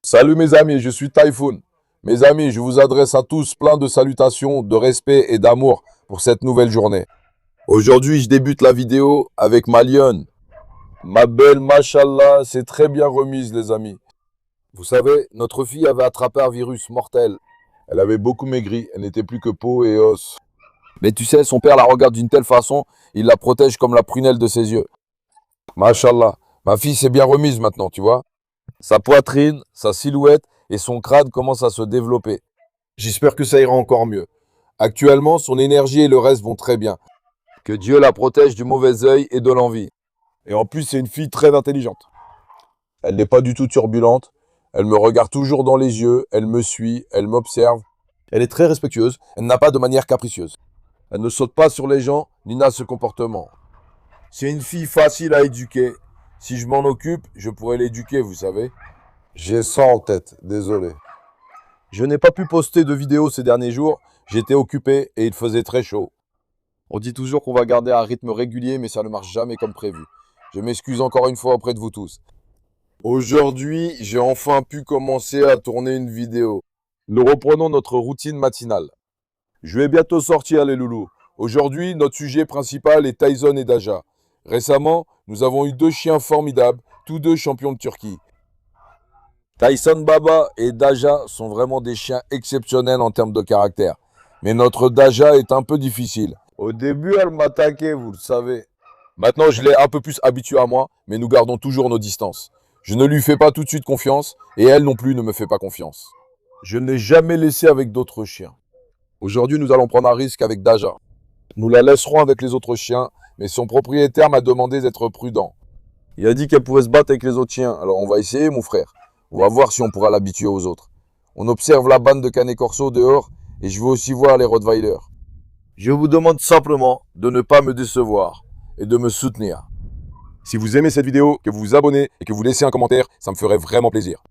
Salut mes amis, je suis Typhoon. Mes amis, je vous adresse à tous plein de salutations, de respect et d'amour pour cette nouvelle journée. Aujourd'hui, je débute la vidéo avec ma lionne. Ma belle, machallah, c'est très bien remise les amis. Vous savez, notre fille avait attrapé un virus mortel. Elle avait beaucoup maigri, elle n'était plus que peau et os. Mais tu sais, son père la regarde d'une telle façon, il la protège comme la prunelle de ses yeux. Machallah, ma fille s'est bien remise maintenant, tu vois. Sa poitrine, sa silhouette et son crâne commencent à se développer. J'espère que ça ira encore mieux. Actuellement, son énergie et le reste vont très bien. Que Dieu la protège du mauvais œil et de l'envie. Et en plus, c'est une fille très intelligente. Elle n'est pas du tout turbulente. Elle me regarde toujours dans les yeux. Elle me suit. Elle m'observe. Elle est très respectueuse. Elle n'a pas de manière capricieuse. Elle ne saute pas sur les gens, ni n'a ce comportement. C'est une fille facile à éduquer. Si je m'en occupe, je pourrais l'éduquer, vous savez. J'ai ça en tête, désolé. Je n'ai pas pu poster de vidéos ces derniers jours. J'étais occupé et il faisait très chaud. On dit toujours qu'on va garder un rythme régulier, mais ça ne marche jamais comme prévu. Je m'excuse encore une fois auprès de vous tous. Aujourd'hui, j'ai enfin pu commencer à tourner une vidéo. Nous reprenons notre routine matinale. Je vais bientôt sortir les loulous. Aujourd'hui, notre sujet principal est Tyson et Daja. Récemment, nous avons eu deux chiens formidables, tous deux champions de Turquie. Tyson Baba et Daja sont vraiment des chiens exceptionnels en termes de caractère. Mais notre Daja est un peu difficile. Au début, elle m'attaquait, vous le savez. Maintenant, je l'ai un peu plus habituée à moi, mais nous gardons toujours nos distances. Je ne lui fais pas tout de suite confiance, et elle non plus ne me fait pas confiance. Je ne l'ai jamais laissée avec d'autres chiens. Aujourd'hui, nous allons prendre un risque avec Daja. Nous la laisserons avec les autres chiens, mais son propriétaire m'a demandé d'être prudent. Il a dit qu'elle pouvait se battre avec les autres chiens, alors on va essayer, mon frère. On va voir si on pourra l'habituer aux autres. On observe la bande de Canet Corso dehors, et je veux aussi voir les Rottweilers. Je vous demande simplement de ne pas me décevoir et de me soutenir. Si vous aimez cette vidéo, que vous vous abonnez et que vous laissez un commentaire, ça me ferait vraiment plaisir.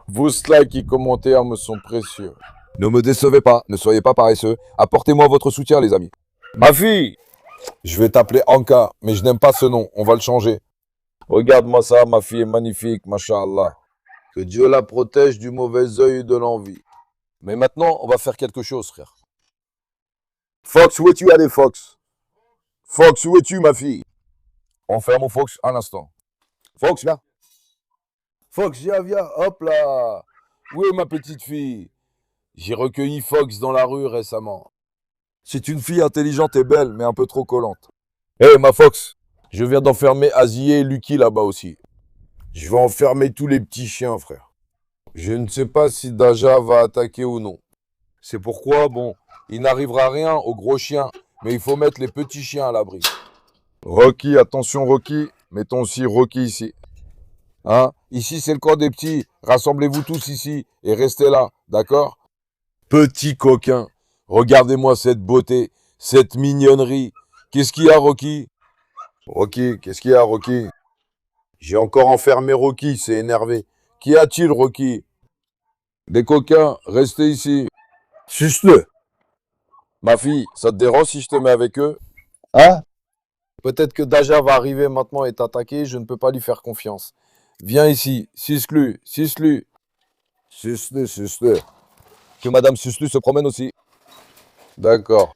Vos likes et commentaires me sont précieux. Ne me décevez pas, ne soyez pas paresseux. Apportez-moi votre soutien, les amis. Ma fille! Je vais t'appeler Anka, mais je n'aime pas ce nom, on va le changer. Regarde-moi ça, ma fille est magnifique, machallah. Que Dieu la protège du mauvais œil et de l'envie. Mais maintenant, on va faire quelque chose, frère. Fox, où es-tu? Allez, Fox. Fox, où es-tu, ma fille? On ferme mon Fox un instant. Fox, viens. Fox, viens, hop là. Où est ma petite fille? J'ai recueilli Fox dans la rue récemment. C'est une fille intelligente et belle, mais un peu trop collante. Hé, ma Fox, je viens d'enfermer Azier et Lucky là-bas aussi. Je vais enfermer tous les petits chiens, frère. Je ne sais pas si Daja va attaquer ou non. C'est pourquoi, bon, il n'arrivera rien aux gros chiens, mais il faut mettre les petits chiens à l'abri. Rocky, attention Rocky, mettons aussi Rocky ici. Hein? Ici c'est le camp des petits, rassemblez-vous tous ici et restez là, d'accord? Petit coquin, regardez-moi cette beauté, cette mignonnerie. Qu'est-ce qu'il y a Rocky? Rocky, qu'est-ce qu'il y a Rocky? J'ai encore enfermé Rocky, c'est énervé. Qu'y a-t-il Rocky? Des coquins, restez ici. Suce-le. Ma fille, ça te dérange si je te mets avec eux? Hein? Peut-être que Daja va arriver maintenant et t'attaquer, je ne peux pas lui faire confiance. Viens ici, Suslu, Suslu. Suslu, Suslu. Que Madame Suslu se promène aussi. D'accord.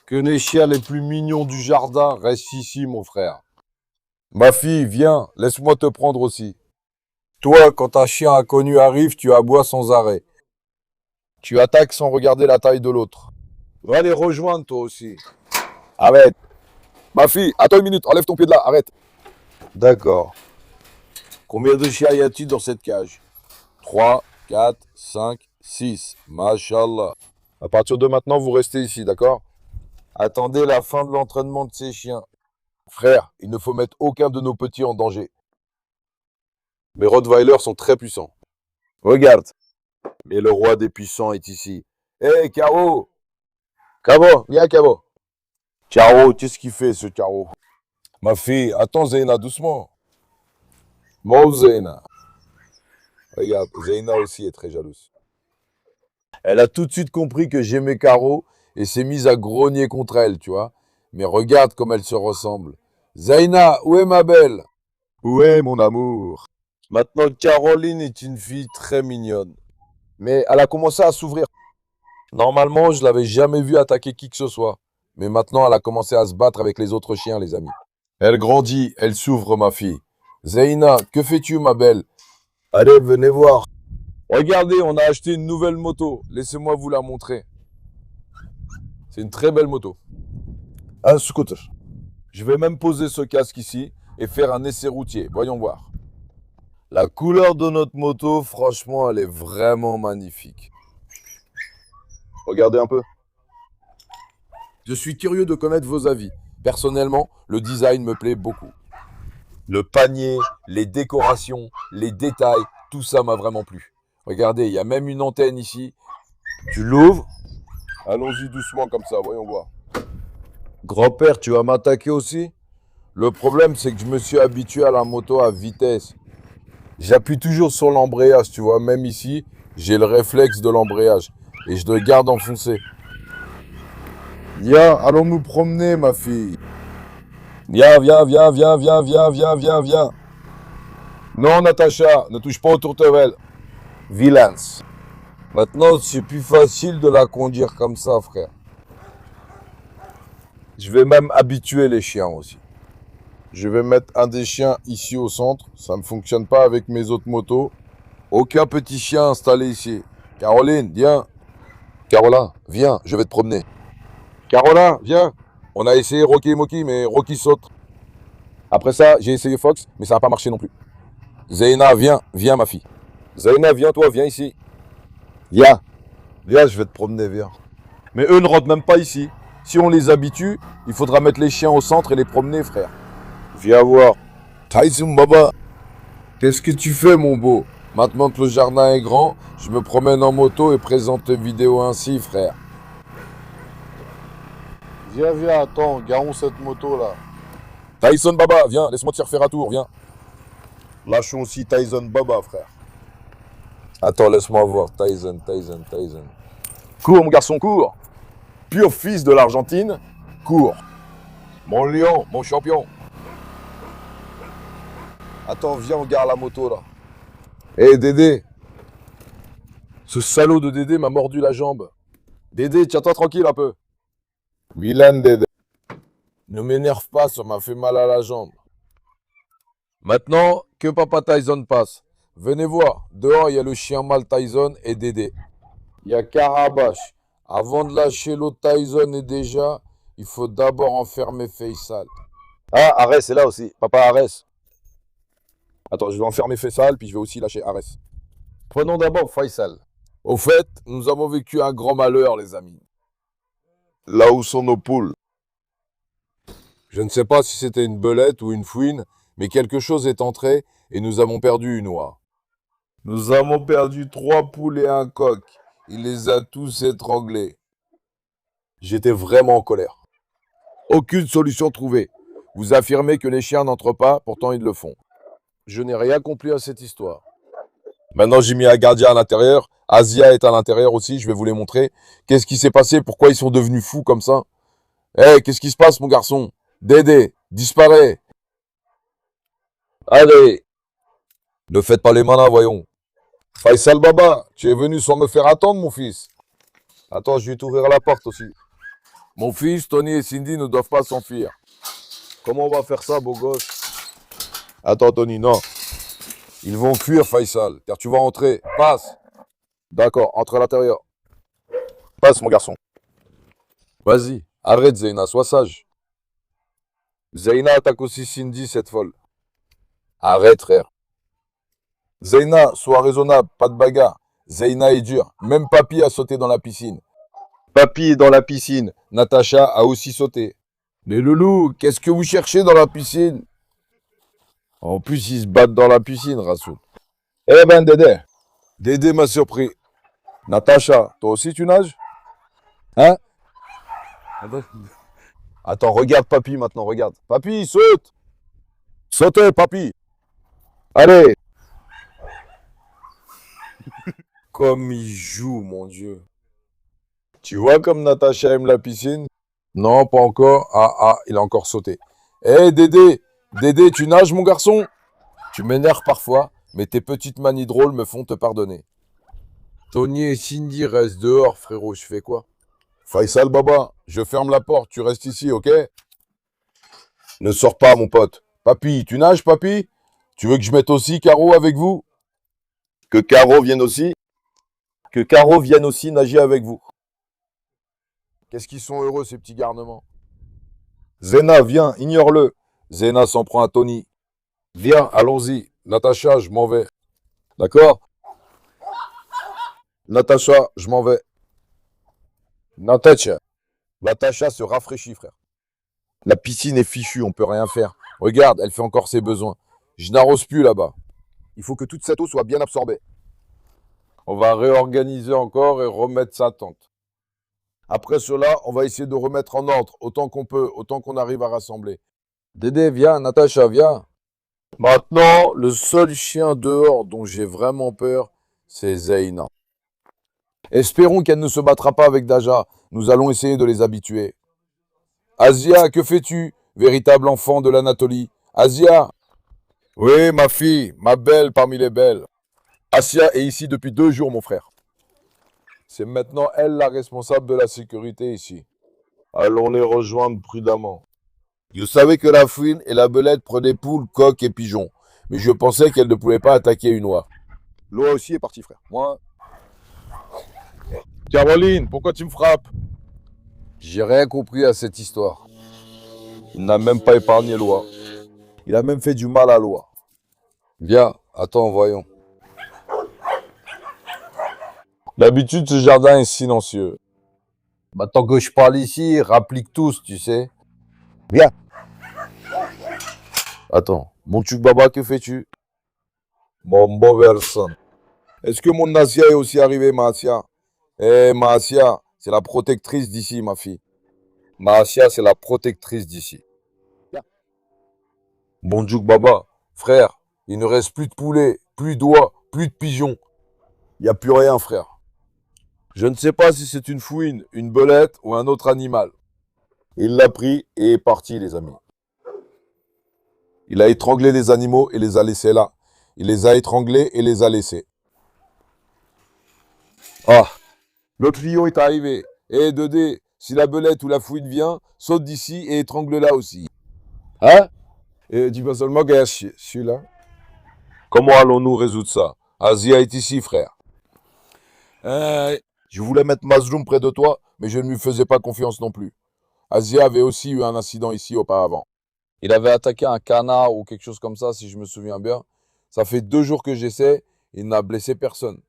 Que les chiens les plus mignons du jardin restent ici, mon frère. Ma fille, viens, laisse-moi te prendre aussi. Toi, quand un chien inconnu arrive, tu aboies sans arrêt. Tu attaques sans regarder la taille de l'autre. Va les rejoindre toi aussi. Arrête. Ma fille, attends une minute, enlève ton pied de là, arrête. D'accord. Combien de chiens y a-t-il dans cette cage? 3, 4, 5, 6. Machallah. À partir de maintenant, vous restez ici, d'accord? Attendez la fin de l'entraînement de ces chiens. Frère, il ne faut mettre aucun de nos petits en danger. Mes Rottweilers sont très puissants. Regarde. Mais le roi des puissants est ici. Hé, Caro! Caro, viens, Caro. Caro, qu'est-ce qu'il fait, ce Caro? Ma fille, attends, Zeyna, doucement. Mon Zeyna. Regarde, Zeyna aussi est très jalouse. Elle a tout de suite compris que j'aimais Caro et s'est mise à grogner contre elle, tu vois. Mais regarde comme elles se ressemblent. Zeyna, où est ma belle? Où est mon amour? Maintenant, Caroline est une fille très mignonne. Mais elle a commencé à s'ouvrir. Normalement, je l'avais jamais vue attaquer qui que ce soit. Mais maintenant, elle a commencé à se battre avec les autres chiens, les amis. Elle grandit, elle s'ouvre, ma fille. Zeina, que fais-tu, ma belle? Allez, venez voir. Regardez, on a acheté une nouvelle moto. Laissez-moi vous la montrer. C'est une très belle moto. Un scooter. Je vais même poser ce casque ici et faire un essai routier. Voyons voir. La couleur de notre moto, franchement, elle est vraiment magnifique. Regardez un peu. Je suis curieux de connaître vos avis. Personnellement, le design me plaît beaucoup. Le panier, les décorations, les détails, tout ça m'a vraiment plu. Regardez, il y a même une antenne ici. Tu l'ouvres. Allons-y doucement comme ça, voyons voir. Grand-père, tu vas m'attaquer aussi? Le problème, c'est que je me suis habitué à la moto à vitesse. J'appuie toujours sur l'embrayage, tu vois. Même ici, j'ai le réflexe de l'embrayage. Et je le garde enfoncé. Viens, allons nous promener, ma fille. Viens, viens, viens, viens, viens, viens, viens, viens, viens. Non, Natacha, ne touche pas aux tourterelles. Villains. Maintenant, c'est plus facile de la conduire comme ça, frère. Je vais même habituer les chiens aussi. Je vais mettre un des chiens ici au centre. Ça ne fonctionne pas avec mes autres motos. Aucun petit chien installé ici. Caroline, viens. Caroline, viens, je vais te promener. Caroline, viens. On a essayé Rocky et Moki, mais Rocky saute. Après ça, j'ai essayé Fox, mais ça n'a pas marché non plus. Zeina, viens, viens ma fille. Zeina, viens toi, viens ici. Viens. Viens, je vais te promener, viens. Mais eux ne rentrent même pas ici. Si on les habitue, il faudra mettre les chiens au centre et les promener, frère. Viens voir. Tyson Baba. Qu'est-ce que tu fais, mon beau? Maintenant que le jardin est grand, je me promène en moto et présente tes vidéos ainsi, frère. Viens, viens, attends, garons cette moto-là. Tyson Baba, viens, laisse-moi te faire un tour, viens. Lâchons aussi Tyson Baba, frère. Attends, laisse-moi voir. Tyson. Cours, mon garçon, cours. Pur fils de l'Argentine, cours. Mon lion, mon champion. Attends, viens, on gare la moto, là. Hé, Dédé. Ce salaud de Dédé m'a mordu la jambe. Dédé, tiens-toi tranquille un peu. Vilain Dédé. Ne m'énerve pas, ça m'a fait mal à la jambe. Maintenant, que Papa Tyson passe. Venez voir, dehors il y a le chien mâle Tyson et Dédé. Il y a Carabache. Avant de lâcher l'autre Tyson et déjà, il faut d'abord enfermer Faisal. Ah, Arès est là aussi, Papa Arès. Attends, je vais enfermer Faisal, puis je vais aussi lâcher Arès. Prenons d'abord Faisal. Au fait, nous avons vécu un grand malheur, les amis. Là où sont nos poules? Je ne sais pas si c'était une belette ou une fouine, mais quelque chose est entré et nous avons perdu une oie. Nous avons perdu 3 poules et un coq. Il les a tous étranglés. J'étais vraiment en colère. Aucune solution trouvée. Vous affirmez que les chiens n'entrent pas, pourtant ils le font. Je n'ai rien compris à cette histoire. Maintenant j'ai mis un gardien à l'intérieur. Asia est à l'intérieur aussi, je vais vous les montrer. Qu'est-ce qui s'est passé? Pourquoi ils sont devenus fous comme ça? Hé, qu'est-ce qui se passe mon garçon? Dédé, disparaît. Allez. Ne faites pas les malins, voyons. Faisal Baba, tu es venu sans me faire attendre, mon fils. Attends, je vais t'ouvrir la porte aussi. Mon fils, Tony et Cindy ne doivent pas s'enfuir. Comment on va faire ça, beau gosse? Attends, Tony, non. Ils vont fuir, Faisal, car tu vas entrer. Passe. D'accord, entre à l'intérieur. Passe, mon garçon. Vas-y, arrête, Zeina, sois sage. Zeina attaque aussi Cindy, cette folle. Arrête, frère. Zeina, sois raisonnable, pas de bagarre. Zeina est dure. Même Papy a sauté dans la piscine. Papy est dans la piscine. Natacha a aussi sauté. Les loulous, qu'est-ce que vous cherchez dans la piscine? En plus, ils se battent dans la piscine, Rassoul. Eh ben, Dédé. Dédé m'a surpris. Natacha, toi aussi tu nages? Hein? Attends, regarde Papy maintenant, regarde. Papy, saute! Sautez, Papy! Allez! Comme il joue, mon Dieu. Tu vois comme Natacha aime la piscine? Non, pas encore. Ah, il a encore sauté. Hé, Dédé! Dédé, tu nages, mon garçon? Tu m'énerves parfois. mais tes petites manies drôles me font te pardonner. Tony et Cindy restent dehors, frérot, je fais quoi? Faisal Baba, je ferme la porte, tu restes ici, ok? Ne sors pas, mon pote. Papy, tu nages, papy? Tu veux que je mette aussi Caro avec vous? Que Caro vienne aussi? Que Caro vienne aussi nager avec vous. Qu'est-ce qu'ils sont heureux, ces petits garnements? Zena, viens, ignore-le. Zena s'en prend à Tony. Viens, allons-y. Natacha, je m'en vais. D'accord? Natacha, je m'en vais. Natacha. Natacha se rafraîchit, frère. La piscine est fichue, on peut rien faire. Regarde, elle fait encore ses besoins. Je n'arrose plus là-bas. Il faut que toute cette eau soit bien absorbée. On va réorganiser encore et remettre sa tente. Après cela, on va essayer de remettre en ordre autant qu'on peut, autant qu'on arrive à rassembler. Dédé, viens, Natacha, viens. Maintenant, le seul chien dehors dont j'ai vraiment peur, c'est Zeina. Espérons qu'elle ne se battra pas avec Daja. Nous allons essayer de les habituer. Asia, que fais-tu, véritable enfant de l'Anatolie? Asia? Oui, ma fille, ma belle parmi les belles. Asia est ici depuis 2 jours, mon frère. C'est maintenant elle la responsable de la sécurité ici. Allons les rejoindre prudemment. Je savais que la fouine et la belette prenaient poules, coqs et pigeons, mais je pensais qu'elle ne pouvait pas attaquer une oie. L'oie aussi est partie, frère. Moi. Caroline, pourquoi tu me frappes? J'ai rien compris à cette histoire. Il n'a même pas épargné l'oie. Il a même fait du mal à l'oie. Viens, attends, voyons. D'habitude, ce jardin est silencieux. Maintenant que je parle ici, rapplique tous, tu sais. Viens. Attends, mon tchouk baba, que fais-tu? Mon bon personne. Est-ce que mon Asia est aussi arrivé, Maasia? Maasia, c'est la protectrice d'ici, ma fille. Maasia, c'est la protectrice d'ici. Bon tchouk baba, frère, il ne reste plus de poulet, plus d'oies, plus de pigeons. Il n'y a plus rien, frère. Je ne sais pas si c'est une fouine, une belette ou un autre animal. Il l'a pris et est parti, les amis. Il a étranglé les animaux et les a laissés là. Il les a étranglés et les a laissés. Ah, l'autre lion est arrivé. Eh, Dédé, si la belette ou la fouine vient, saute d'ici et étrangle-la aussi. Hein? Et dis pas seulement que je suis là. Comment allons-nous résoudre ça? Asia est ici, frère. Je voulais mettre Mazloum près de toi, mais je ne lui faisais pas confiance non plus. Asia avait aussi eu un incident ici auparavant. Il avait attaqué un canard ou quelque chose comme ça, si je me souviens bien. Ça fait 2 jours que j'essaie, il n'a blessé personne.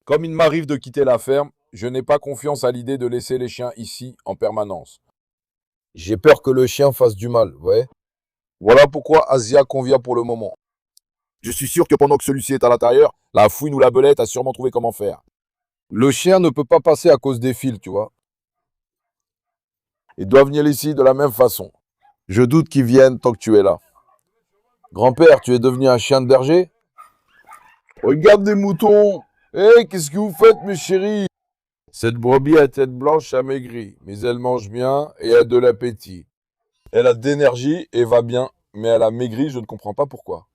Comme il m'arrive de quitter la ferme, je n'ai pas confiance à l'idée de laisser les chiens ici en permanence. J'ai peur que le chien fasse du mal, ouais. Voilà pourquoi Asia convient pour le moment. Je suis sûr que pendant que celui-ci est à l'intérieur, la fouine ou la belette a sûrement trouvé comment faire. Le chien ne peut pas passer à cause des fils, tu vois. Il doit venir ici de la même façon. Je doute qu'il vienne tant que tu es là. Grand-père, tu es devenu un chien de berger? Regarde des moutons. Hé, qu'est-ce que vous faites, mes chéris? Cette brebis à tête blanche a maigri, mais elle mange bien et a de l'appétit. Elle a de l'énergie et va bien, mais elle a maigri, je ne comprends pas pourquoi.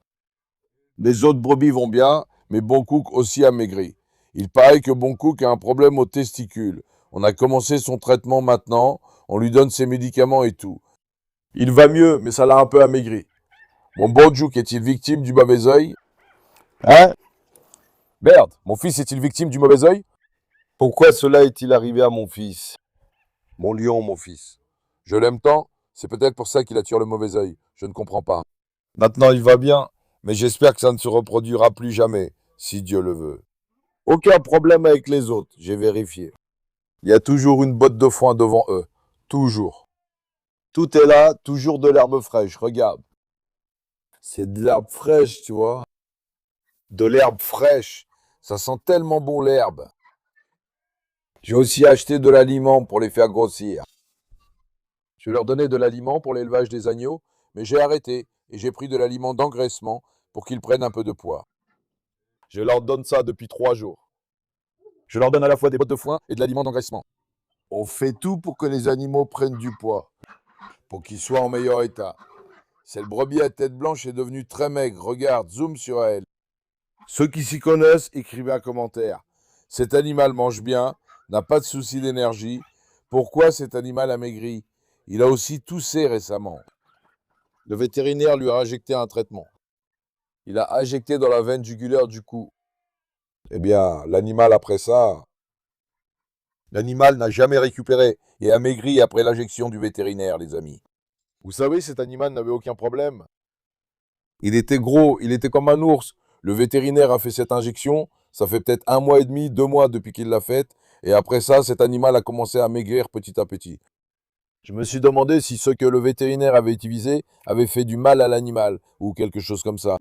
Les autres brebis vont bien, mais Boncook aussi a maigri. Il paraît que Boncook a un problème aux testicules. On a commencé son traitement maintenant, on lui donne ses médicaments et tout. Il va mieux, mais ça l'a un peu amaigri. Mon Bonjouk est-il victime du mauvais œil? Hein? Merde, mon fils est-il victime du mauvais œil? Pourquoi cela est-il arrivé à mon fils? Mon lion, mon fils. Je l'aime tant, c'est peut-être pour ça qu'il attire le mauvais œil. Je ne comprends pas. Maintenant, il va bien, mais j'espère que ça ne se reproduira plus jamais, si Dieu le veut. Aucun problème avec les autres, j'ai vérifié. Il y a toujours une botte de foin devant eux. Toujours. Tout est là, toujours de l'herbe fraîche, regarde. C'est de l'herbe fraîche, tu vois. De l'herbe fraîche. Ça sent tellement bon l'herbe. J'ai aussi acheté de l'aliment pour les faire grossir. Je leur donnais de l'aliment pour l'élevage des agneaux, mais j'ai arrêté et j'ai pris de l'aliment d'engraissement pour qu'ils prennent un peu de poids. Je leur donne ça depuis 3 jours. Je leur donne à la fois des bottes de foin et de l'aliment d'engraissement. On fait tout pour que les animaux prennent du poids, pour qu'ils soient en meilleur état. Cette brebis à tête blanche est devenue très maigre. Regarde, zoom sur elle. Ceux qui s'y connaissent, écrivez un commentaire. Cet animal mange bien, n'a pas de souci d'énergie. Pourquoi cet animal a maigri? Il a aussi toussé récemment. Le vétérinaire lui a injecté un traitement. Il a injecté dans la veine jugulaire du cou. Eh bien, l'animal après ça, l'animal n'a jamais récupéré et a maigri après l'injection du vétérinaire, les amis. Vous savez, cet animal n'avait aucun problème. Il était gros, il était comme un ours. Le vétérinaire a fait cette injection, ça fait peut-être 1 mois et demi, 2 mois depuis qu'il l'a faite. Et après ça, cet animal a commencé à maigrir petit à petit. Je me suis demandé si ce que le vétérinaire avait utilisé avait fait du mal à l'animal ou quelque chose comme ça.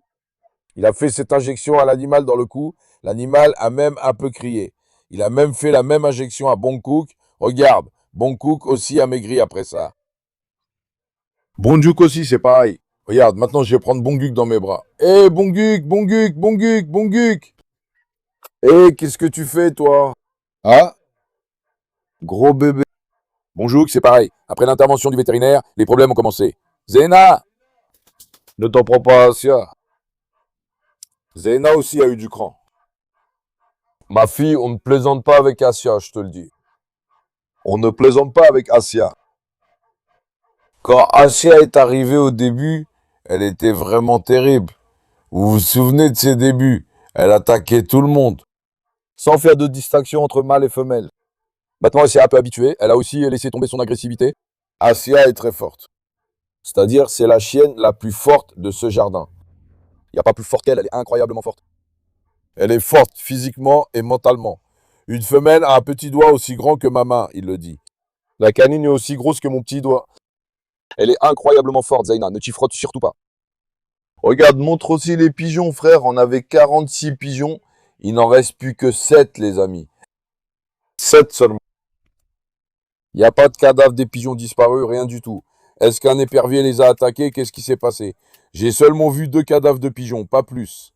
Il a fait cette injection à l'animal dans le cou. L'animal a même un peu crié. Il a même fait la même injection à Bangkok. Regarde, Bangkok aussi a maigri après ça. Bonguk aussi, c'est pareil. Regarde, maintenant je vais prendre Bonguk dans mes bras. Hé, Bonguk, Bonguk, Bonguk, Bonguk. Hé, qu'est-ce que tu fais, toi? Ah, gros bébé. Bonguk, c'est pareil. Après l'intervention du vétérinaire, les problèmes ont commencé. Zena, ne t'en prends pas, Asia. Zena aussi a eu du cran. Ma fille, on ne plaisante pas avec Asia, je te le dis. On ne plaisante pas avec Asia. Quand Asia est arrivée au début, elle était vraiment terrible. Vous vous souvenez de ses débuts? Elle attaquait tout le monde, sans faire de distinction entre mâle et femelle. Maintenant, elle s'est un peu habituée. Elle a aussi laissé tomber son agressivité. Asia est très forte. C'est-à-dire, c'est la chienne la plus forte de ce jardin. Il n'y a pas plus forte qu'elle, elle est incroyablement forte. Elle est forte physiquement et mentalement. Une femelle a un petit doigt aussi grand que ma main, il le dit. La canine est aussi grosse que mon petit doigt. Elle est incroyablement forte, Zaina. Ne t'y frotte surtout pas. Regarde, montre aussi les pigeons, frère. On avait 46 pigeons. Il n'en reste plus que 7, les amis. 7 seulement. Il n'y a pas de cadavre des pigeons disparus, rien du tout. Est-ce qu'un épervier les a attaqués? Qu'est-ce qui s'est passé? J'ai seulement vu 2 cadavres de pigeons, pas plus.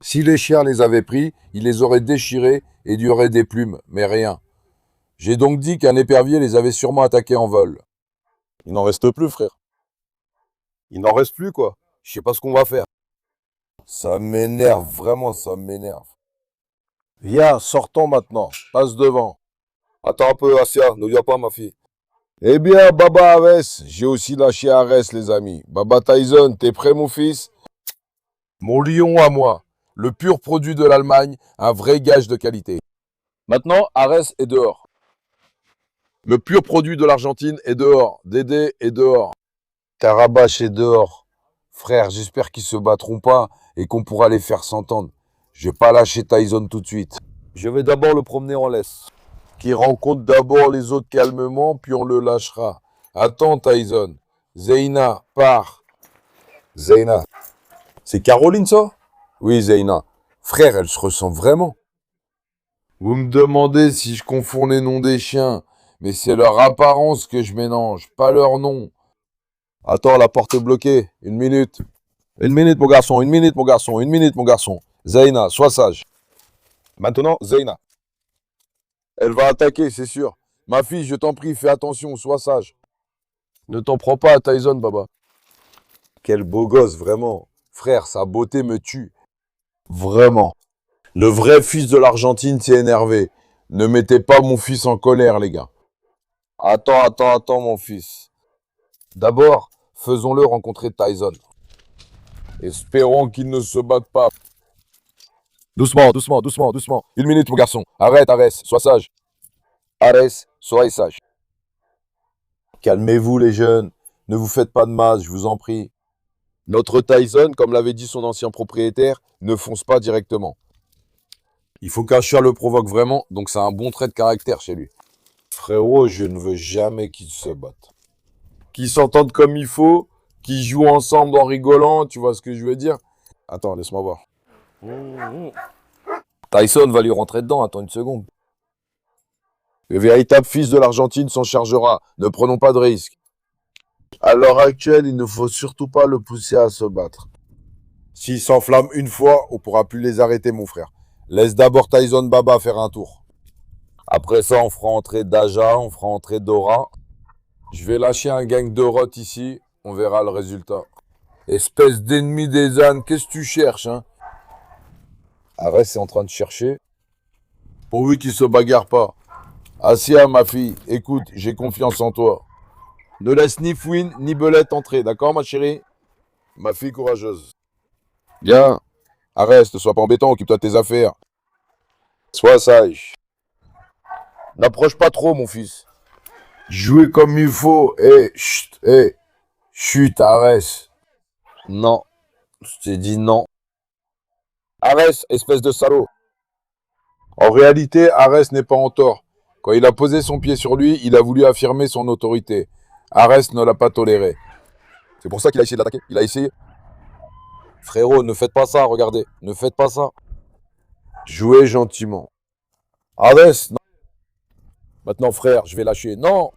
Si les chiens les avaient pris, ils les auraient déchirés et il y aurait des plumes, mais rien. J'ai donc dit qu'un épervier les avait sûrement attaqués en vol. Il n'en reste plus, frère. Il n'en reste plus, quoi. Je sais pas ce qu'on va faire. Ça m'énerve, vraiment, ça m'énerve. Viens, sortons maintenant. Passe devant. Attends un peu, Asia, ne viens pas, ma fille. Eh bien, Baba Ares, j'ai aussi lâché Ares, les amis. Baba Tyson, t'es prêt, mon fils? Mon lion à moi. Le pur produit de l'Allemagne, un vrai gage de qualité. Maintenant, Ares est dehors. Le pur produit de l'Argentine est dehors. Dédé est dehors. Carabache est dehors. Frère, j'espère qu'ils se battront pas et qu'on pourra les faire s'entendre. Je vais pas lâcher Tyson tout de suite. Je vais d'abord le promener en laisse. Qu'il rencontre d'abord les autres calmement, puis on le lâchera. Attends, Tyson. Zeina, pars. Zeina. C'est Caroline, ça? Oui, Zeina. Frère, elle se ressent vraiment. Vous me demandez si je confonds les noms des chiens, mais c'est leur apparence que je mélange, pas leur nom. Attends, la porte est bloquée. 1 minute. 1 minute, mon garçon, 1 minute, mon garçon, 1 minute, mon garçon. Zeina, sois sage. Maintenant, Zeina. Elle va attaquer, c'est sûr. Ma fille, je t'en prie, fais attention, sois sage. Ne t'en prends pas à Tyson, Baba. Quel beau gosse, vraiment. Frère, sa beauté me tue. Vraiment. Le vrai fils de l'Argentine s'est énervé. Ne mettez pas mon fils en colère, les gars. Attends, mon fils. D'abord, faisons-le rencontrer Tyson. Espérons qu'il ne se batte pas. Doucement, doucement, doucement, doucement. 1 minute, mon garçon. Arrête, sois sage. Ares, soyez sage. Calmez-vous, les jeunes. Ne vous faites pas de mal, je vous en prie. Notre Tyson, comme l'avait dit son ancien propriétaire, ne fonce pas directement. Il faut qu'un chat le provoque vraiment, donc c'est un bon trait de caractère chez lui. Frérot, je ne veux jamais qu'ils se battent. Qu'ils s'entendent comme il faut, qu'ils jouent ensemble en rigolant, tu vois ce que je veux dire? Attends, laisse-moi voir. Tyson va lui rentrer dedans, attends 1 seconde. Le véritable fils de l'Argentine s'en chargera, ne prenons pas de risques. À l'heure actuelle, il ne faut surtout pas le pousser à se battre. S'il s'enflamme une fois, on pourra plus les arrêter, mon frère. Laisse d'abord Tyson Baba faire un tour. Après ça, on fera entrer Daja, on fera entrer Dora. Je vais lâcher un gang de rots ici, on verra le résultat. Espèce d'ennemi des ânes, qu'est-ce que tu cherches, hein? Arès est en train de chercher. Pourvu qu'il se bagarre pas. Asia, ma fille, écoute, j'ai confiance en toi. Ne laisse ni Fouine ni Belette entrer, d'accord, ma chérie? Ma fille courageuse. Bien. Arrête, ne sois pas embêtant, occupe-toi de tes affaires. Sois sage. N'approche pas trop, mon fils. Jouez comme il faut. Chut, arrête. Non, je t'ai dit non. Arès, espèce de salaud. En réalité, Arès n'est pas en tort. Quand il a posé son pied sur lui, il a voulu affirmer son autorité. Arès ne l'a pas toléré. C'est pour ça qu'il a essayé de l'attaquer. Il a essayé. Frérot, ne faites pas ça, regardez. Ne faites pas ça. Jouez gentiment. Arès, non. Maintenant, frère, je vais lâcher. Non.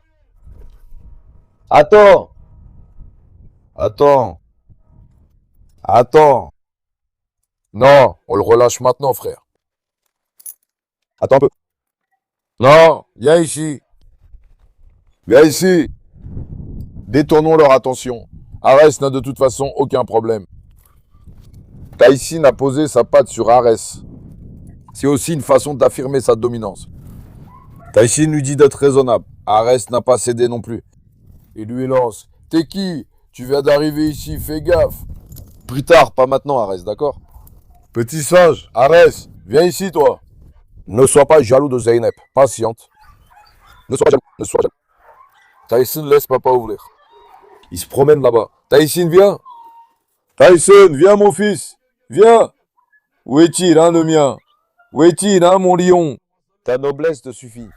Attends. Attends. Attends. Non, on le relâche maintenant, frère. Attends un peu. Non, viens ici. Viens ici. Détournons leur attention. Arès n'a de toute façon aucun problème. Taïsine a posé sa patte sur Arès. C'est aussi une façon d'affirmer sa dominance. Taïsine lui dit d'être raisonnable. Arès n'a pas cédé non plus. Il lui lance. T'es qui? Tu viens d'arriver ici, fais gaffe. Plus tard, pas maintenant, Arès, d'accord? Petit singe, Arès, viens ici, toi. Ne sois pas jaloux de Zeynep, patiente. Ne sois pas jaloux, ne sois pas jaloux. Taïsine laisse papa ouvrir. Il se promène là-bas. Taïsine, viens. Tyson, viens, mon fils. Viens. Où est-il, hein, le mien? Où est-il, hein, mon lion? Ta noblesse te suffit.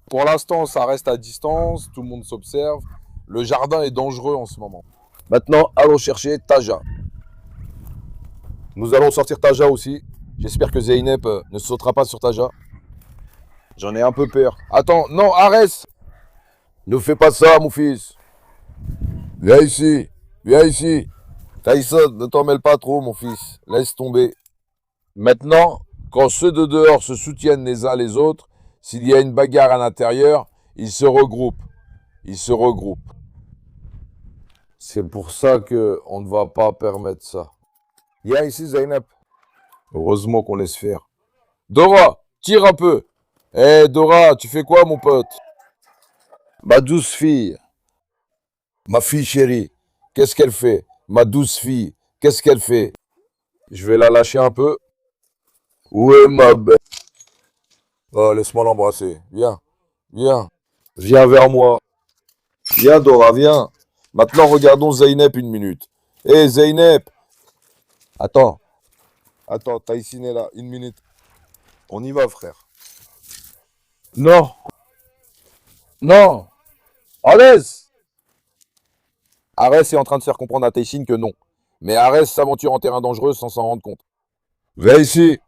Pour l'instant, ça reste à distance, tout le monde s'observe. Le jardin est dangereux en ce moment. Maintenant, allons chercher Taja. Nous allons sortir Taja aussi. J'espère que Zeynep ne sautera pas sur Taja. J'en ai un peu peur. Attends, non, arrête. Ne fais pas ça, mon fils. Viens ici, viens ici. Tyson, ne t'en mêle pas trop, mon fils. Laisse tomber. Maintenant, quand ceux de dehors se soutiennent les uns les autres, s'il y a une bagarre à l'intérieur, ils se regroupent. Ils se regroupent. C'est pour ça qu'on ne va pas permettre ça. Viens ici, Zeynep. Heureusement qu'on laisse faire. Dora, tire un peu. Hé, Dora, tu fais quoi, mon pote? Ma douce fille. Ma fille chérie. Qu'est-ce qu'elle fait? Ma douce fille. Qu'est-ce qu'elle fait? Je vais la lâcher un peu. Où est ma belle? Oh, laisse-moi l'embrasser. Viens. Viens. Viens vers moi. Viens, Dora, viens. Maintenant, regardons Zeynep une minute. Hé, Zeynep. Attends. Attends, Taïsine est là. Une minute. On y va, frère. Non. Non. Arès. Arès est en train de faire comprendre à Taïsine que non. Mais Arès s'aventure en terrain dangereux sans s'en rendre compte. Viens ici.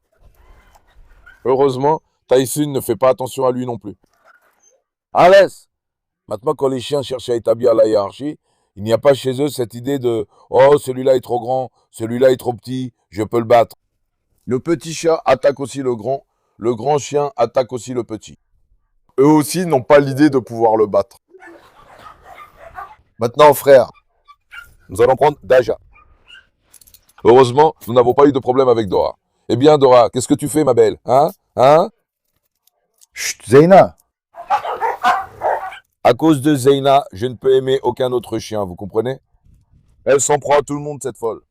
Heureusement, Taïsine ne fait pas attention à lui non plus. Arès. Maintenant, quand les chiens cherchent à établir la hiérarchie, il n'y a pas chez eux cette idée de « Oh, celui-là est trop grand, celui-là est trop petit, je peux le battre ». Le petit chat attaque aussi le grand chien attaque aussi le petit. Eux aussi n'ont pas l'idée de pouvoir le battre. Maintenant, frère, nous allons prendre Daja. Heureusement, nous n'avons pas eu de problème avec Dora. Eh bien, Dora, qu'est-ce que tu fais, ma belle? Hein? Chut, Zeyna. À cause de Zeyna, je ne peux aimer aucun autre chien, vous comprenez? Elle s'en prend à tout le monde, cette folle.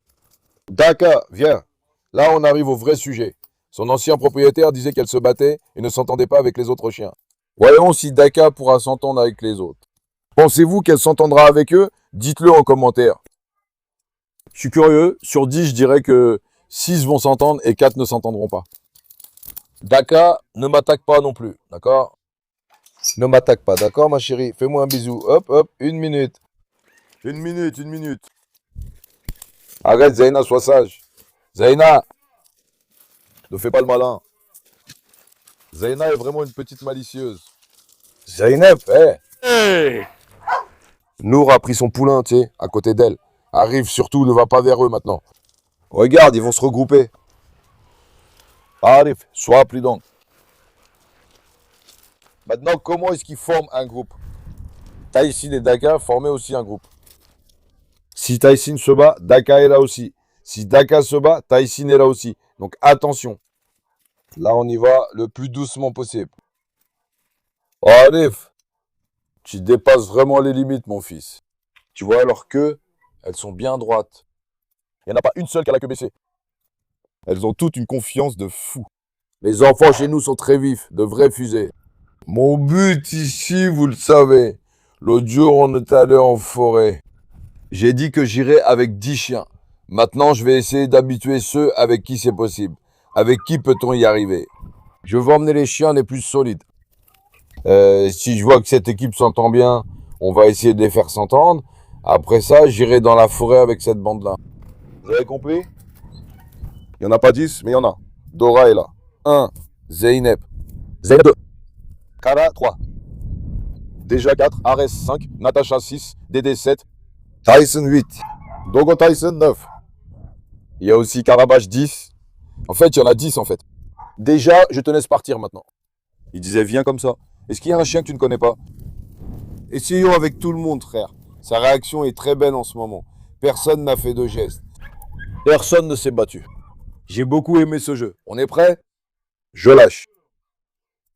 Daka, viens. Là, on arrive au vrai sujet. Son ancien propriétaire disait qu'elle se battait et ne s'entendait pas avec les autres chiens. Voyons si Daka pourra s'entendre avec les autres. Pensez-vous qu'elle s'entendra avec eux? Dites-le en commentaire. Je suis curieux. Sur 10, je dirais que 6 vont s'entendre et 4 ne s'entendront pas. Daka, ne m'attaque pas non plus, d'accord? Ne m'attaque pas, d'accord, ma chérie? Fais-moi un bisou. Hop, hop, une minute. Une minute. Arrête, Zeyna, sois sage. Zeyna, ne fais pas le malin. Zeyna est vraiment une petite malicieuse. Zeynep, Hey. Nour a pris son poulain, tu sais, à côté d'elle. Arrive surtout, ne va pas vers eux maintenant. Regarde, ils vont se regrouper. Arrive, sois prudent. Maintenant, comment est-ce qu'ils forment un groupe? Taïsine et Daka formaient aussi un groupe. Si Taïsine se bat, Daka est là aussi. Si Daka se bat, Taïsine est là aussi. Donc attention. Là, on y va le plus doucement possible. Oh, Arif, tu dépasses vraiment les limites, mon fils. Tu vois leurs queues, elles sont bien droites. Il n'y en a pas une seule qui a la queue baissée. Elles ont toutes une confiance de fou. Les enfants chez nous sont très vifs, de vraies fusées. Mon but ici, vous le savez, l'autre jour on est allé en forêt. J'ai dit que j'irais avec 10 chiens. Maintenant, je vais essayer d'habituer ceux avec qui c'est possible. Avec qui peut-on y arriver? Je veux emmener les chiens les plus solides. Si je vois que cette équipe s'entend bien, on va essayer de les faire s'entendre. Après ça, j'irai dans la forêt avec cette bande-là. Vous avez compris? Il n'y en a pas 10, mais il y en a. Dora est là. 1. Zeynep. Zeynep 2. Kara 3. Déjà 4. Ares 5. Natacha 6. Dédé 7. Tyson 8. Dogo Tyson 9. Il y a aussi Karabash 10. En fait, il y en a 10 en fait. Déjà, je te laisse partir maintenant. Il disait viens comme ça. Est-ce qu'il y a un chien que tu ne connais pas? Essayons avec tout le monde, frère. Sa réaction est très belle en ce moment. Personne n'a fait de geste. Personne ne s'est battu. J'ai beaucoup aimé ce jeu. On est prêt? Je lâche.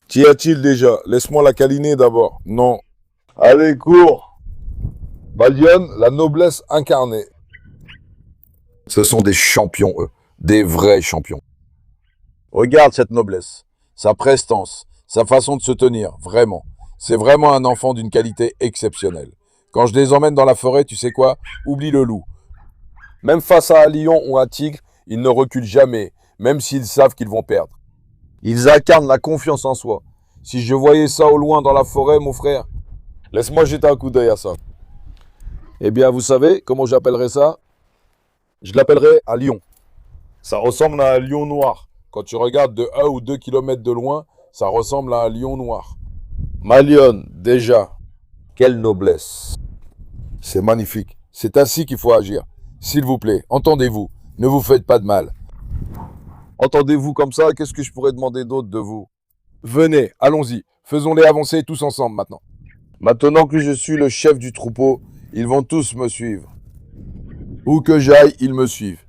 Qu'y a-t-il déjà? Laisse-moi la câliner d'abord. Non. Allez, cours. Balion, la noblesse incarnée. Ce sont des champions, eux. Des vrais champions. Regarde cette noblesse. Sa prestance. Sa façon de se tenir. Vraiment. C'est vraiment un enfant d'une qualité exceptionnelle. Quand je les emmène dans la forêt, tu sais quoi? Oublie le loup. Même face à un lion ou un tigre, ils ne reculent jamais, même s'ils savent qu'ils vont perdre. Ils incarnent la confiance en soi. Si je voyais ça au loin dans la forêt, mon frère, laisse-moi jeter un coup d'œil à ça. Eh bien, vous savez comment j'appellerais ça? Je l'appellerais un lion. Ça ressemble à un lion noir. Quand tu regardes de 1 ou 2 kilomètres de loin, ça ressemble à un lion noir. Ma lionne, déjà. Quelle noblesse. C'est magnifique. C'est ainsi qu'il faut agir. S'il vous plaît, entendez-vous. Ne vous faites pas de mal. Entendez-vous comme ça, qu'est-ce que je pourrais demander d'autre de vous? Venez, allons-y. Faisons-les avancer tous ensemble maintenant. Maintenant que je suis le chef du troupeau, ils vont tous me suivre. Où que j'aille, ils me suivent.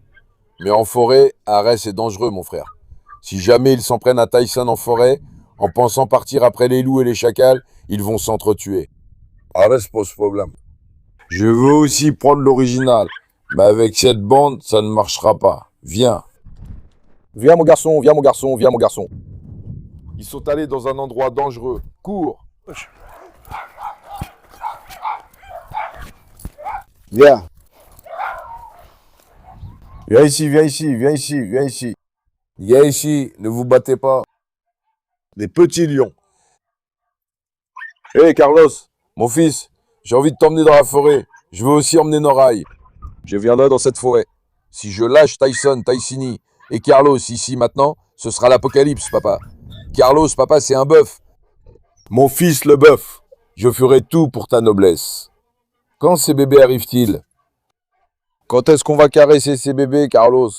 Mais en forêt, Arès est dangereux, mon frère. Si jamais ils s'en prennent à Tyson en forêt, en pensant partir après les loups et les chacals, ils vont s'entretuer. Arès pose problème. Je veux aussi prendre l'original, mais avec cette bande, ça ne marchera pas. Viens. Viens mon garçon, viens mon garçon, viens mon garçon. Ils sont allés dans un endroit dangereux. Cours. Viens. Viens ici, viens ici, viens ici, viens ici. Viens ici, ne vous battez pas. Les petits lions. Hé Carlos, mon fils, j'ai envie de t'emmener dans la forêt. Je veux aussi emmener Noraï. Je viendrai dans cette forêt. Si je lâche Tyson, Tycini et Carlos ici maintenant, ce sera l'apocalypse, papa. Carlos, papa, c'est un bœuf. Mon fils, le bœuf. Je ferai tout pour ta noblesse. Quand ces bébés arrivent-ils? Quand est-ce qu'on va caresser ces bébés, Carlos?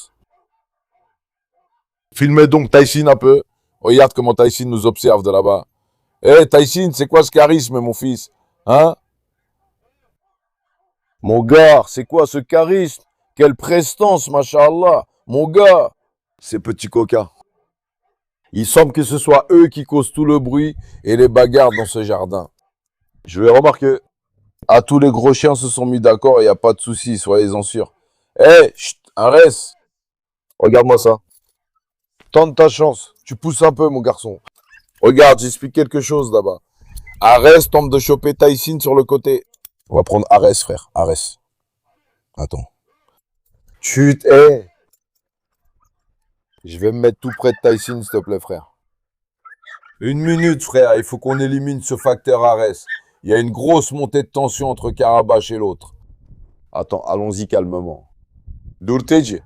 Filmez donc Tyson un peu. Regarde comment Tyson nous observe de là-bas. Hé, Tyson, c'est quoi ce charisme, mon fils? Hein? Mon gars, c'est quoi ce charisme? Quelle prestance, machallah. Mon gars, ces petits coquins. Il semble que ce soit eux qui causent tout le bruit et les bagarres dans ce jardin. Je vais remarquer. Ah, tous les gros chiens se sont mis d'accord et il n'y a pas de souci, soyez-en sûrs. Hé, chut, Arès. Regarde-moi ça. Tente ta chance. Tu pousses un peu, mon garçon. Regarde, j'explique quelque chose là-bas. Arès tente de choper Tyson sur le côté. On va prendre Arès, frère. Arès. Attends. Chut, hé. Je vais me mettre tout près de Tyson, s'il te plaît, frère. Une minute, frère. Il faut qu'on élimine ce facteur Arès. Il y a une grosse montée de tension entre Karabash et l'autre. Attends, allons-y calmement. Dourteji.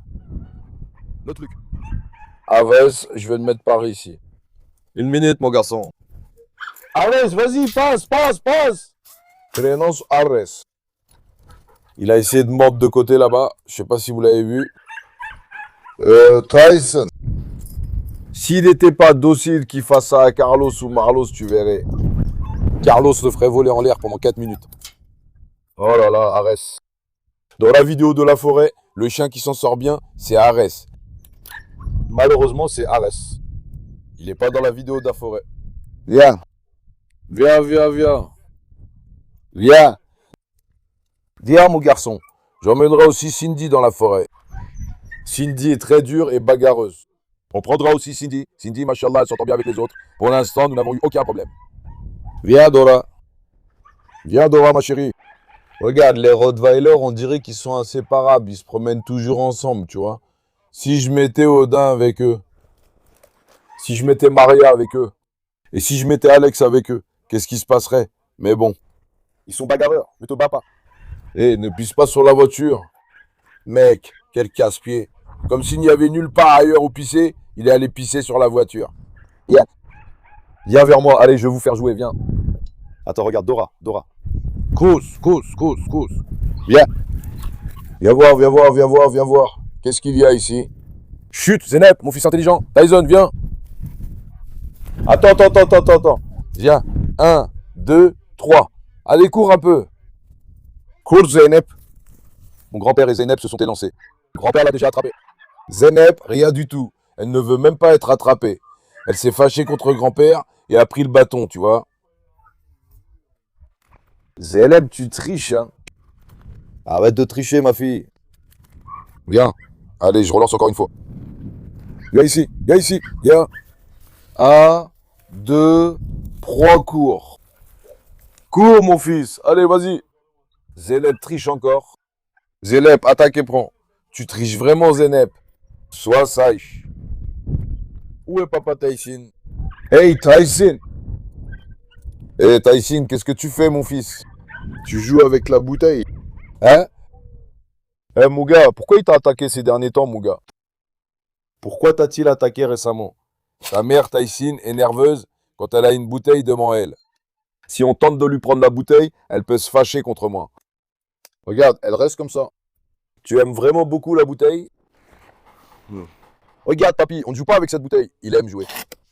Le truc. Arès, je vais te mettre par ici. Une minute, mon garçon. Arès, vas-y, passe. Prénonce Arès. Il a essayé de mordre de côté là-bas. Je sais pas si vous l'avez vu. Tyson. S'il n'était pas docile qu'il fasse ça à Carlos ou Marlos, tu verrais. Carlos le ferait voler en l'air pendant 4 minutes. Oh là là, Arès. Dans la vidéo de la forêt, le chien qui s'en sort bien, c'est Arès. Malheureusement, c'est Arès. Il n'est pas dans la vidéo de la forêt. Viens, Viens, viens, viens. Viens. Viens, mon garçon. J'emmènerai aussi Cindy dans la forêt. Cindy est très dure et bagarreuse. On prendra aussi Cindy. Cindy, machallah, elle s'entend bien avec les autres. Pour l'instant, nous n'avons eu aucun problème. Viens, Dora. Viens, Dora, ma chérie. Regarde, les Rottweilers, on dirait qu'ils sont inséparables. Ils se promènent toujours ensemble, tu vois. Si je mettais Odin avec eux, si je mettais Maria avec eux, et si je mettais Alex avec eux, qu'est-ce qui se passerait? Mais bon, ils sont bagarreurs, ne te bats pas. Eh, ne pisse pas sur la voiture. Mec, quel casse-pied. Comme s'il n'y avait nulle part ailleurs où pisser, il est allé pisser sur la voiture. Viens. Viens vers moi, allez, je vais vous faire jouer, viens. Attends, regarde, Dora, Dora. Cous. Viens. Viens voir, viens voir, viens voir, viens voir. Qu'est-ce qu'il y a ici? Chut, Zeynep, mon fils intelligent. Tyson, viens. Attends. Viens. 1, 2, 3. Allez, cours un peu. Cours, Zeynep. Mon grand-père et Zeynep se sont élancés. Le grand-père l'a déjà attrapé. Zeynep, rien du tout. Elle ne veut même pas être attrapée. Elle s'est fâchée contre grand-père et a pris le bâton, tu vois. Zeynep, tu triches, hein. Arrête de tricher, ma fille. Viens. Allez, je relance encore une fois. Viens ici, viens. 1, 2, 3, cours. Cours, mon fils. Allez, vas-y. Zeynep triche encore. Zeynep, attaque et prends. Tu triches vraiment, Zeynep. Sois sage. Où est papa Tyson? Hey, Tyson. Hey, Tyson, qu'est-ce que tu fais, mon fils? tu joues avec la bouteille. Hein? Eh, mon gars, pourquoi il t'a attaqué ces derniers temps, mon gars? Pourquoi t'a-t-il attaqué récemment? Ta mère, Tyson, est nerveuse quand elle a une bouteille devant elle. Si on tente de lui prendre la bouteille, elle peut se fâcher contre moi. Regarde, elle reste comme ça. Tu aimes vraiment beaucoup la bouteille? Regarde, papy, on ne joue pas avec cette bouteille. Il aime jouer.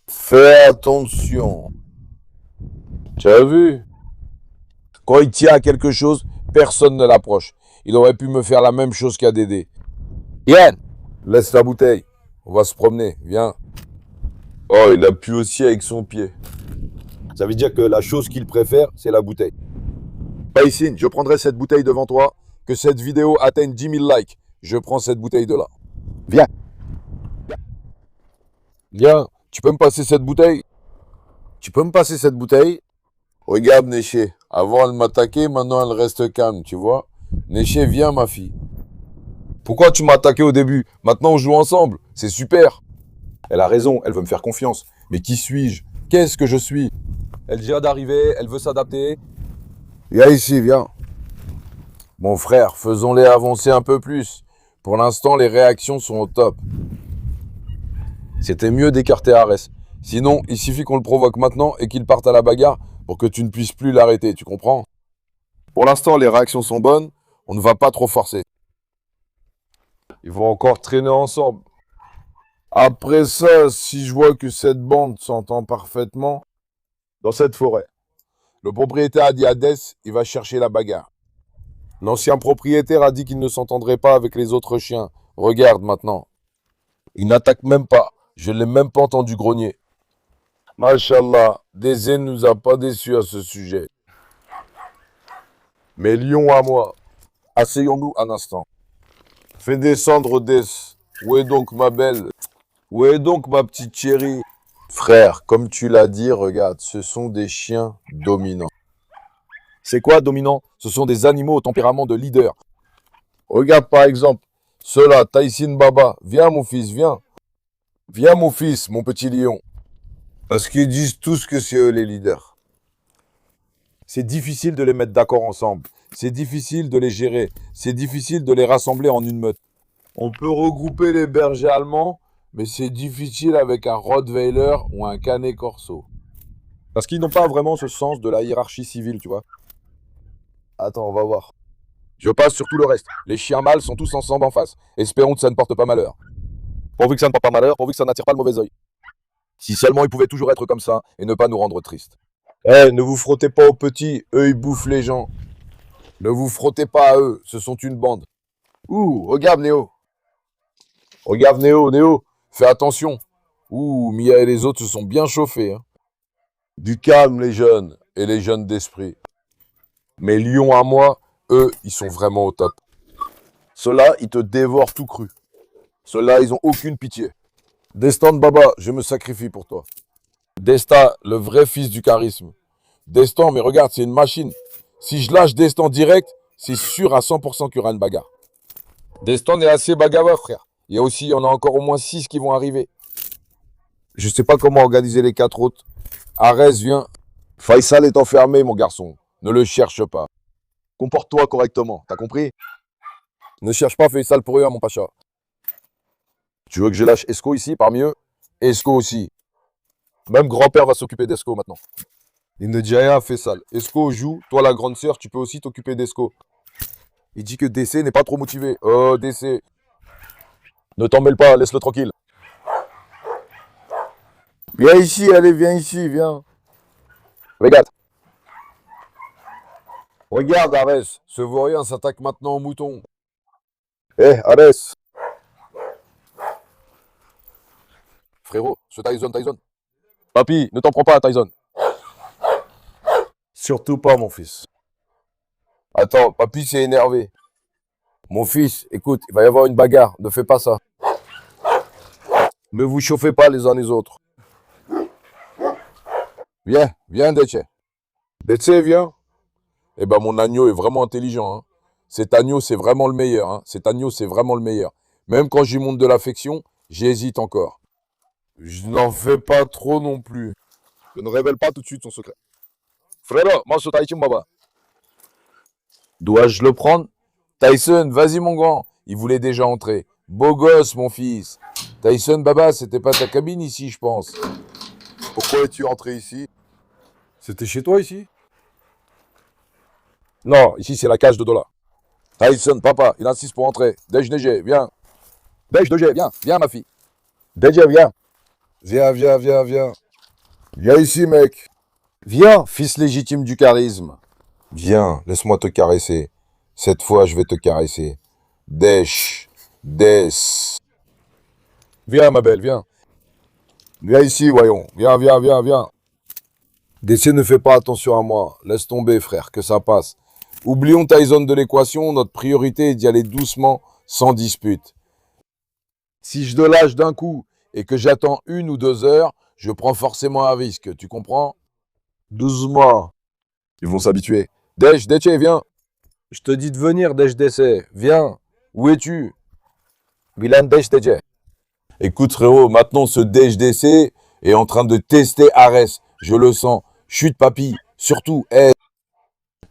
Fais attention. Tu as vu? Quand il tient à quelque chose, personne ne l'approche. Il aurait pu me faire la même chose qu'à Dédé. Yann, laisse la bouteille. On va se promener, viens. Oh, il appuie aussi avec son pied. Ça veut dire que la chose qu'il préfère, c'est la bouteille. Tyson, je prendrai cette bouteille devant toi. Que cette vidéo atteigne 10 000 likes. Je prends cette bouteille de là. Viens. Viens, tu peux me passer cette bouteille? Tu peux me passer cette bouteille? Regarde, Néché. Avant, elle m'attaquait, maintenant, elle reste calme, tu vois? Néché, viens, ma fille. Pourquoi tu m'as attaqué au début? Maintenant, on joue ensemble. C'est super. Elle a raison, elle veut me faire confiance. Mais qui suis-je? Qu'est-ce que je suis? Elle vient d'arriver, elle veut s'adapter. Viens ici, viens. Mon frère, faisons-les avancer un peu plus. Pour l'instant, les réactions sont au top. C'était mieux d'écarter Arès. Sinon, il suffit qu'on le provoque maintenant et qu'il parte à la bagarre pour que tu ne puisses plus l'arrêter, tu comprends? Pour l'instant, les réactions sont bonnes. On ne va pas trop forcer. Ils vont encore traîner ensemble. Après ça, si je vois que cette bande s'entend parfaitement dans cette forêt, le propriétaire a dit à Dess, il va chercher la bagarre. L'ancien propriétaire a dit qu'il ne s'entendrait pas avec les autres chiens. Regarde maintenant. Il n'attaque même pas. Je ne l'ai même pas entendu grogner. Machallah, Désé ne nous a pas déçus à ce sujet. Mais lion à moi, asseyons-nous un instant. Fais descendre Dess. Où est donc ma belle? Où est donc ma petite chérie? Frère, comme tu l'as dit, regarde, ce sont des chiens dominants. C'est quoi dominant? Ce sont des animaux au tempérament de leader. Regarde par exemple, ceux-là, Tyson Baba. Viens mon fils, viens. Viens mon fils, mon petit lion. Parce qu'ils disent tous que c'est eux les leaders. C'est difficile de les mettre d'accord ensemble. C'est difficile de les gérer. C'est difficile de les rassembler en une meute. On peut regrouper les bergers allemands, mais c'est difficile avec un Rottweiler ou un Canet Corso. Parce qu'ils n'ont pas vraiment ce sens de la hiérarchie civile, tu vois. Attends, on va voir. Je passe sur tout le reste. Les chiens mâles sont tous ensemble en face. Espérons que ça ne porte pas malheur. Pourvu que ça ne porte pas malheur, pourvu que ça n'attire pas le mauvais œil. Si seulement ils pouvaient toujours être comme ça et ne pas nous rendre tristes. Eh, ne vous frottez pas aux petits, eux ils bouffent les gens. Ne vous frottez pas à eux, ce sont une bande. Ouh, regarde Néo. Regarde Néo, Fais attention. Ouh, Mia et les autres se sont bien chauffés, hein. Du calme, les jeunes, et les jeunes d'esprit. Mes lions à moi, eux, ils sont vraiment au top. Ceux-là, ils te dévorent tout cru. Ceux-là, ils ont aucune pitié. Destin de Baba, je me sacrifie pour toi. Destin, le vrai fils du charisme. Destin, mais regarde, c'est une machine. Si je lâche Destin direct, c'est sûr à 100% qu'il y aura une bagarre. Destin est assez bagarreur, frère. Il y en a encore au moins 6 qui vont arriver. Je sais pas comment organiser les 4 autres. Arès, viens. Faisal est enfermé, mon garçon. Ne le cherche pas. Comporte-toi correctement, t'as compris? Ne cherche pas Faisal pour rien, mon pacha. Tu veux que je lâche Esco ici, parmi eux? Esco aussi. Même grand-père va s'occuper d'Esco maintenant. Il ne dit rien à Faisal. Esco joue, toi la grande sœur, tu peux aussi t'occuper d'Esco. Il dit que DC n'est pas trop motivé. Oh, DC. Ne t'en mêle pas, laisse-le tranquille. Viens ici, allez, viens ici, viens. Regarde. Regarde, Arès. Ce vaurien s'attaque maintenant au mouton. Arès. Frérot, ce Tyson. Papy, ne t'en prends pas à Tyson. Surtout pas, mon fils. Attends, papy s'est énervé. Mon fils, écoute, il va y avoir une bagarre. Ne fais pas ça. Ne vous chauffez pas les uns les autres. Viens, Deche. Deche, viens. Eh ben, mon agneau est vraiment intelligent, hein. Cet agneau, c'est vraiment le meilleur, hein. Cet agneau, c'est vraiment le meilleur. Même quand je lui montre de l'affection, j'hésite encore. Je n'en fais pas trop non plus. Je ne révèle pas tout de suite son secret. Frérot, moi, je suis Baba. Dois-je le prendre? Tyson, vas-y, mon grand. Il voulait déjà entrer. Beau gosse, mon fils. Tyson, Baba, c'était pas ta cabine ici, je pense. Pourquoi es-tu entré ici? C'était chez toi ici? Non, ici c'est la cage de dollars. Tyson, papa, il insiste pour entrer. Dej, viens. Dej, viens ma fille. Deja, viens. Viens. Viens ici, mec. Viens, fils légitime du charisme. Viens, laisse-moi te caresser. Cette fois, je vais te caresser. Dej. Viens, ma belle, viens. Viens ici, voyons. Viens. DC ne fait pas attention à moi. Laisse tomber, frère, que ça passe. Oublions Tyson de l'équation. Notre priorité est d'y aller doucement, sans dispute. Si je le lâche d'un coup et que j'attends 1 ou 2 heures, je prends forcément un risque. Tu comprends? Doucement. Ils vont s'habituer. Dej, viens. Je te dis de venir, Dej, viens. Où es-tu? Milan Dej. Écoute, frérot, maintenant ce Dej DC est en train de tester Arès. Je le sens. Chut, papy. Surtout,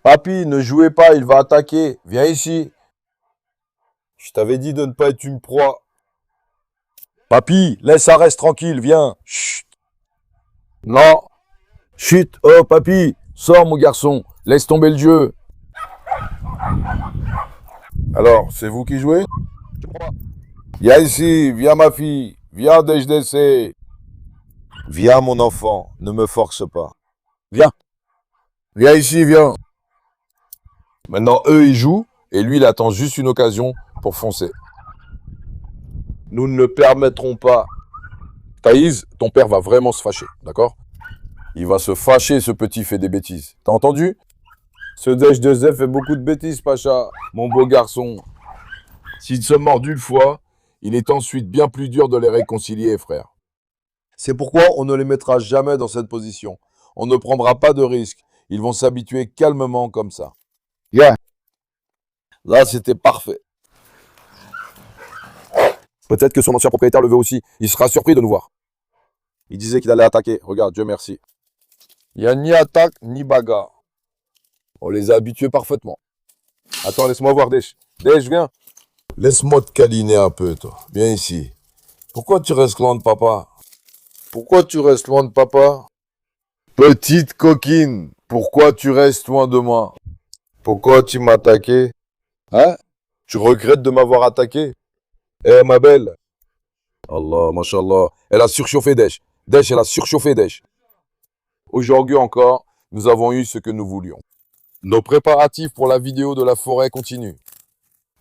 Papy, ne jouez pas, il va attaquer. Viens ici. Je t'avais dit de ne pas être une proie. Papy, laisse Arès tranquille, viens. Chut. Non. Chut, oh papy, sors mon garçon. Laisse tomber le jeu. Alors, c'est vous qui jouez? Viens ici, viens ma fille. Viens DHDC. Viens mon enfant, ne me force pas. Viens. Viens ici, viens. Maintenant, eux, ils jouent, et lui, il attend juste une occasion pour foncer. Nous ne le permettrons pas. Thaïs, ton père va vraiment se fâcher, d'accord? Il va se fâcher, ce petit fait des bêtises. T'as entendu? Ce Dej de Zef fait beaucoup de bêtises, Pacha, mon beau garçon. S'ils se mordent une fois, il est ensuite bien plus dur de les réconcilier, frère. C'est pourquoi on ne les mettra jamais dans cette position. On ne prendra pas de risques. Ils vont s'habituer calmement comme ça. Viens. Là, c'était parfait. Peut-être que son ancien propriétaire le veut aussi. Il sera surpris de nous voir. Il disait qu'il allait attaquer. Regarde, Dieu merci. Il n'y a ni attaque, ni bagarre. On les a habitués parfaitement. Attends, laisse-moi voir, Dej. Dej, viens. Laisse-moi te câliner un peu, toi. Viens ici. Pourquoi tu restes loin de papa? Petite coquine, pourquoi tu restes loin de moi? Pourquoi tu m'as attaqué? Hein? Tu regrettes de m'avoir attaqué? Eh, ma belle. Allah, mashallah. Elle a surchauffé Dej. Elle a surchauffé Dej. Aujourd'hui encore, nous avons eu ce que nous voulions. Nos préparatifs pour la vidéo de la forêt continuent.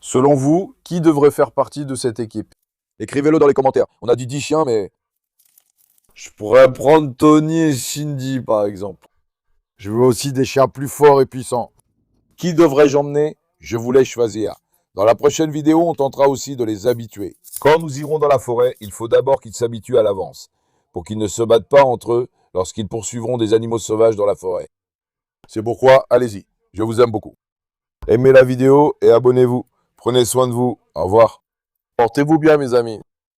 Selon vous, qui devrait faire partie de cette équipe? Écrivez-le dans les commentaires. On a dit 10 chiens, mais... Je pourrais prendre Tony et Cindy, par exemple. Je veux aussi des chiens plus forts et puissants. Qui devrais-je emmener? Je vous laisse choisir. Dans la prochaine vidéo, on tentera aussi de les habituer. Quand nous irons dans la forêt, il faut d'abord qu'ils s'habituent à l'avance, pour qu'ils ne se battent pas entre eux lorsqu'ils poursuivront des animaux sauvages dans la forêt. C'est pourquoi, allez-y, je vous aime beaucoup. Aimez la vidéo et abonnez-vous. Prenez soin de vous. Au revoir. Portez-vous bien, mes amis.